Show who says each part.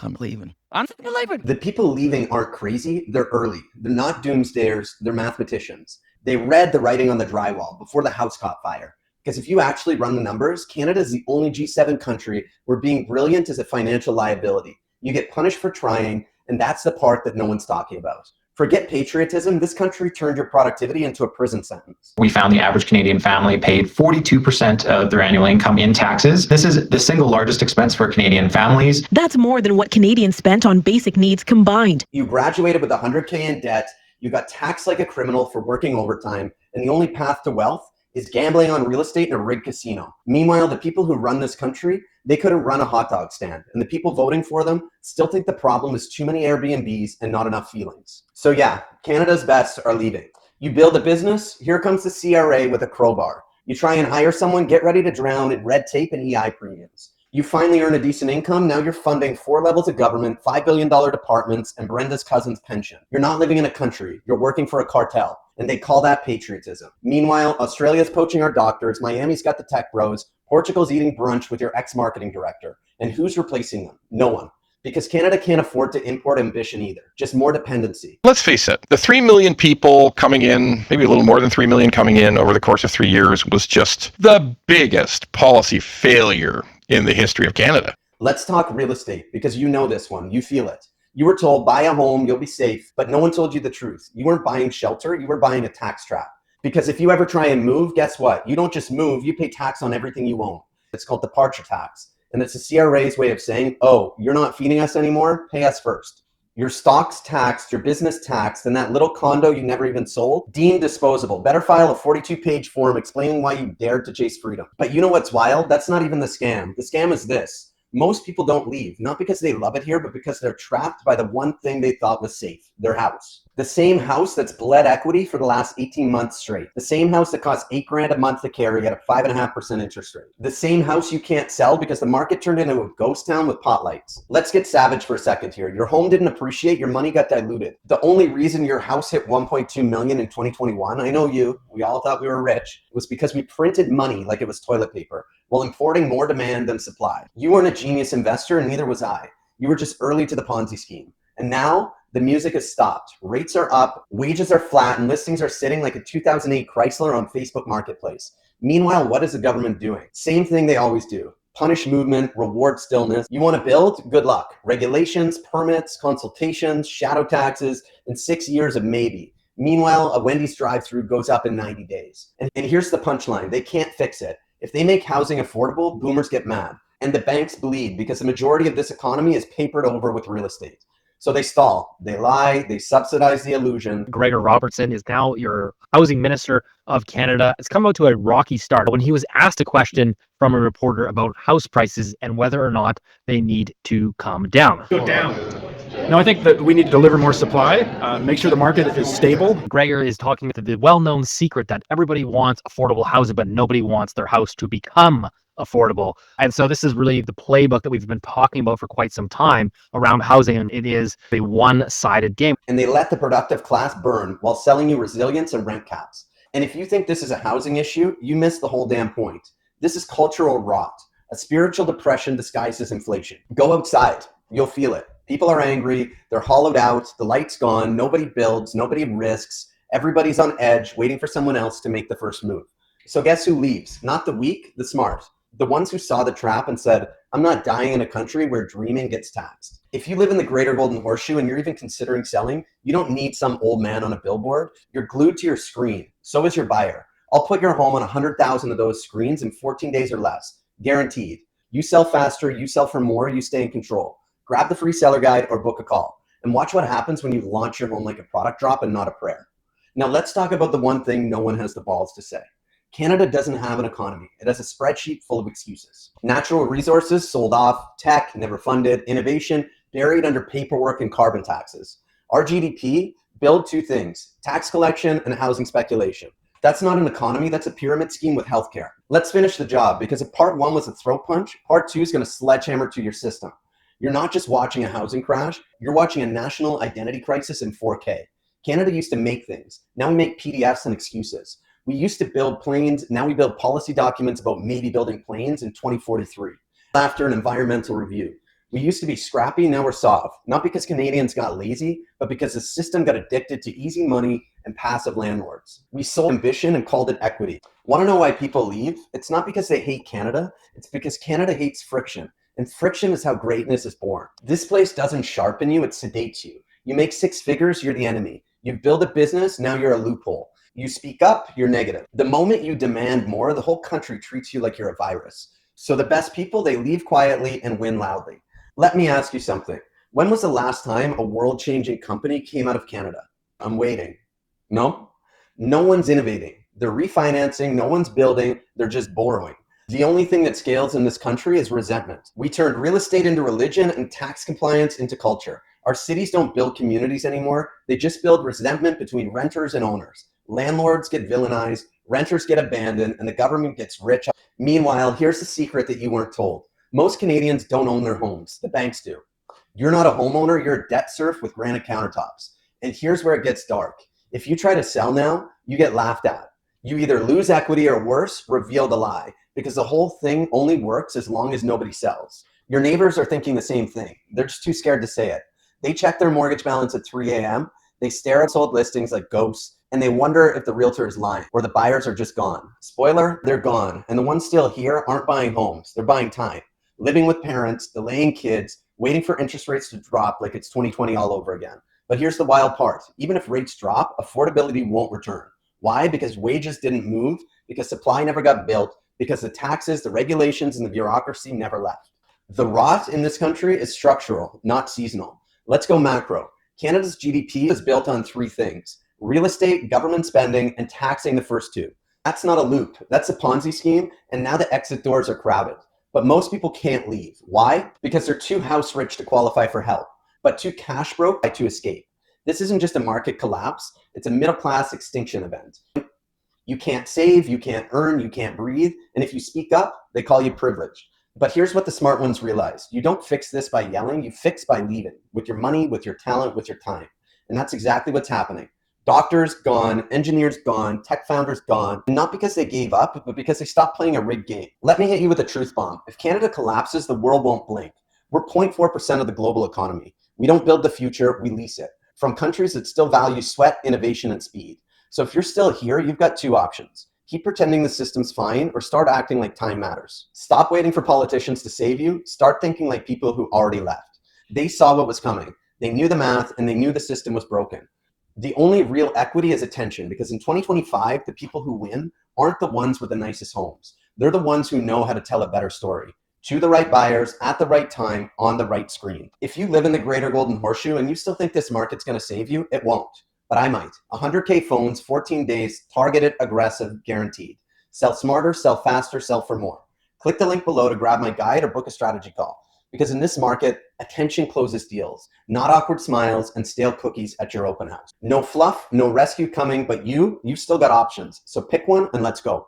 Speaker 1: I'm leaving. I'm leaving.
Speaker 2: The people leaving aren't crazy. They're early. They're not doomsdayers. They're mathematicians. They read the writing on the drywall before the house caught fire. Because if you actually run the numbers, Canada is the only G7 country where being brilliant is a financial liability. You get punished for trying, and that's the part that no one's talking about. Forget patriotism. This country turned your productivity into a prison sentence.
Speaker 3: We found the average Canadian family paid 42% of their annual income in taxes. This is the single largest expense for Canadian families.
Speaker 4: That's more than what Canadians spent on basic needs combined.
Speaker 2: You graduated with $100K in debt. You got taxed like a criminal for working overtime. And the only path to wealth is gambling on real estate in a rigged casino. Meanwhile, the people who run this country, they couldn't run a hot dog stand. And the people voting for them still think the problem is too many Airbnbs and not enough feelings. So yeah, Canada's best are leaving. You build a business, here comes the CRA with a crowbar. You try and hire someone, get ready to drown in red tape and EI premiums. You finally earn a decent income, now you're funding 4 levels of government, $5 billion departments, and Brenda's cousin's pension. You're not living in a country, you're working for a cartel. And they call that patriotism. Meanwhile, Australia's poaching our doctors, Miami's got the tech bros, Portugal's eating brunch with your ex-marketing director. And who's replacing them? No one. Because Canada can't afford to import ambition either, just more dependency.
Speaker 5: Let's face it, the 3 million people coming in, maybe a little more than 3 million coming in over the course of 3 years was just the biggest policy failure in the history of Canada.
Speaker 2: Let's talk real estate, because you know this one, you feel it. You were told, buy a home, you'll be safe, but no one told you the truth. You weren't buying shelter, you were buying a tax trap. Because if you ever try and move, guess what? You don't just move, you pay tax on everything you own. It's called departure tax. And it's the CRA's way of saying, oh, you're not feeding us anymore, pay us first. Your stock's taxed, your business taxed, and that little condo you never even sold, deemed disposable. Better file a 42-page form explaining why you dared to chase freedom. But you know what's wild? That's not even the scam. The scam is this. Most people don't leave, not because they love it here, but because they're trapped by the one thing they thought was safe, their house. The same house that's bled equity for the last 18 months straight. The same house that costs $8,000 a month to carry at a 5.5% interest rate. The same house you can't sell because the market turned into a ghost town with pot lights. Let's get savage for a second here. Your home didn't appreciate, your money got diluted. The only reason your house hit 1.2 million in 2021, I know you, we all thought we were rich, was because we printed money like it was toilet paper, while importing more demand than supply. You weren't a genius investor, and neither was I. You were just early to the Ponzi scheme. And now, the music has stopped. Rates are up, wages are flat, and listings are sitting like a 2008 Chrysler on Facebook Marketplace. Meanwhile, what is the government doing? Same thing they always do. Punish movement, reward stillness. You want to build? Good luck. Regulations, permits, consultations, shadow taxes, and 6 years of maybe. Meanwhile, a Wendy's drive-through goes up in 90 days. And here's the punchline. They can't fix it. If they make housing affordable, boomers get mad. And the banks bleed because the majority of this economy is papered over with real estate. So they stall, they lie, they subsidize the illusion.
Speaker 6: Gregor Robertson is now your housing minister of Canada. It's come out to a rocky start when he was asked a question from a reporter about house prices and whether or not they need to come down.
Speaker 7: Go down. No, I think that we need to deliver more supply, make sure the market is stable.
Speaker 6: Gregor is talking about the well-known secret that everybody wants affordable housing, but nobody wants their house to become affordable. And so this is really the playbook that we've been talking about for quite some time around housing, and it is a one-sided game.
Speaker 2: And they let the productive class burn while selling you resilience and rent caps. And if you think this is a housing issue, you miss the whole damn point. This is cultural rot, a spiritual depression disguised as inflation. Go outside, you'll feel it. People are angry, they're hollowed out, the light's gone, nobody builds, nobody risks, everybody's on edge waiting for someone else to make the first move. So guess who leaves? Not the weak, the smart. The ones who saw the trap and said, I'm not dying in a country where dreaming gets taxed. If you live in the greater Golden Horseshoe and you're even considering selling, you don't need some old man on a billboard. You're glued to your screen. So is your buyer. I'll put your home on 100,000 of those screens in 14 days or less. Guaranteed. You sell faster, you sell for more, you stay in control. Grab the free seller guide or book a call. And watch what happens when you launch your home like a product drop and not a prayer. Now let's talk about the one thing no one has the balls to say. Canada doesn't have an economy. It has a spreadsheet full of excuses. Natural resources sold off, tech never funded, innovation buried under paperwork and carbon taxes. Our GDP build two things, tax collection and housing speculation. That's not an economy, that's a pyramid scheme with healthcare. Let's finish the job, because if part one was a throat punch, part two is going to sledgehammer to your system. You're not just watching a housing crash, you're watching a national identity crisis in 4K. Canada used to make things. Now we make PDFs and excuses. We used to build planes, now we build policy documents about maybe building planes in 2043. After an environmental review. We used to be scrappy, now we're soft. Not because Canadians got lazy, but because the system got addicted to easy money and passive landlords. We sold ambition and called it equity. Want to know why people leave? It's not because they hate Canada, it's because Canada hates friction. And friction is how greatness is born. This place doesn't sharpen you, it sedates you. You make 6 figures, you're the enemy. You build a business, now you're a loophole. You speak up, you're negative. The moment you demand more, the whole country treats you like you're a virus. So the best people, they leave quietly and win loudly. Let me ask you something. When was the last time a world-changing company came out of Canada? I'm waiting. No? No one's innovating. They're refinancing, no one's building, they're just borrowing. The only thing that scales in this country is resentment. We turned real estate into religion and tax compliance into culture. Our cities don't build communities anymore. They just build resentment between renters and owners. Landlords get villainized, renters get abandoned, and the government gets rich. Meanwhile, here's the secret that you weren't told. Most Canadians don't own their homes. The banks do. You're not a homeowner, you're a debt serf with granite countertops. And here's where it gets dark. If you try to sell now, you get laughed at. You either lose equity or worse, reveal the lie. Because the whole thing only works as long as nobody sells. Your neighbors are thinking the same thing. They're just too scared to say it. They check their mortgage balance at 3 a.m., they stare at sold listings like ghosts, and they wonder if the realtor is lying or the buyers are just gone. Spoiler, they're gone. And the ones still here aren't buying homes, they're buying time. Living with parents, delaying kids, waiting for interest rates to drop like it's 2020 all over again. But here's the wild part. Even if rates drop, affordability won't return. Why? Because wages didn't move, because supply never got built, because the taxes, the regulations, and the bureaucracy never left. The rot in this country is structural, not seasonal. Let's go macro. Canada's GDP is built on 3 things: real estate, government spending, and taxing the first 2. That's not a loop. That's a Ponzi scheme, and now the exit doors are crowded. But most people can't leave. Why? Because they're too house rich to qualify for help, but too cash broke to escape. This isn't just a market collapse, it's a middle class extinction event. You can't save, you can't earn, you can't breathe, and if you speak up, they call you privileged. But here's what the smart ones realize. You don't fix this by yelling, you fix by leaving, with your money, with your talent, with your time. And that's exactly what's happening. Doctors gone, engineers gone, tech founders gone, not because they gave up, but because they stopped playing a rigged game. Let me hit you with a truth bomb. If Canada collapses, the world won't blink. We're 0.4% of the global economy. We don't build the future, we lease it. From countries that still value sweat, innovation, and speed. So if you're still here, you've got 2 options. Keep pretending the system's fine or start acting like time matters. Stop waiting for politicians to save you. Start thinking like people who already left. They saw what was coming. They knew the math and they knew the system was broken. The only real equity is attention, because in 2025, the people who win aren't the ones with the nicest homes. They're the ones who know how to tell a better story. To the right buyers, at the right time, on the right screen. If you live in the greater golden horseshoe and you still think this market's going to save you, it won't. But I might. 100K phones, 14 days, targeted, aggressive, guaranteed. Sell smarter, sell faster, sell for more. Click the link below to grab my guide or book a strategy call. Because in this market, attention closes deals, not awkward smiles and stale cookies at your open house. No fluff, no rescue coming, but you've still got options. So pick one and let's go.